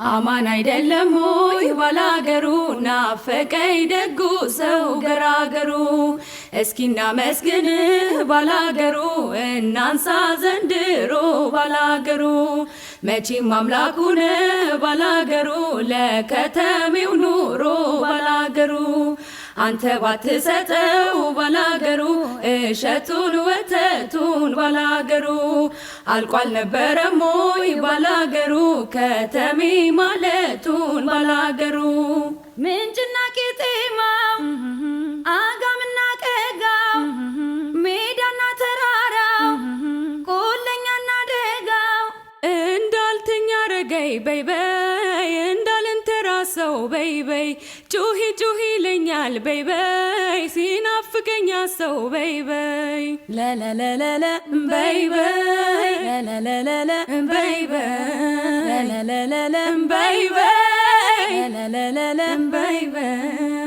አማን አይደለም ሆይ ባላገሩ ናፈቀኝ ደጉ ሰው ገራገሩ። እስኪና መስግንህ ባላገሩ እናንሳ ዘንድሮ ባላገሩ። መቼም አምላኩ ነህ ባላገሩ ለከተሜው ኑሮ ባላገሩ። አንተ ባትሰጠው ባላገሩ እሸቱን ወተቱን ባላገሩ። አልቋል ነበረም ሆይ ባላገሩ ከተሜ ማለቱን ባላገሩ። ምንጭና ቄጤማው አጋምና ቀጋው ሜዳና ተራራው ቆለኛና ደጋው እንዳልተኛ ረገይ በይበይ እንዳልንተራሰው በይበይ ጩሂ ጩሂ ይለኛል በይበይ ሲናፍቀኛ ሰው በይበይ ለለለለለ በይበይ ለለለለለ በይበይ ለለለለለ በይበይ ለለለለለ በይበይ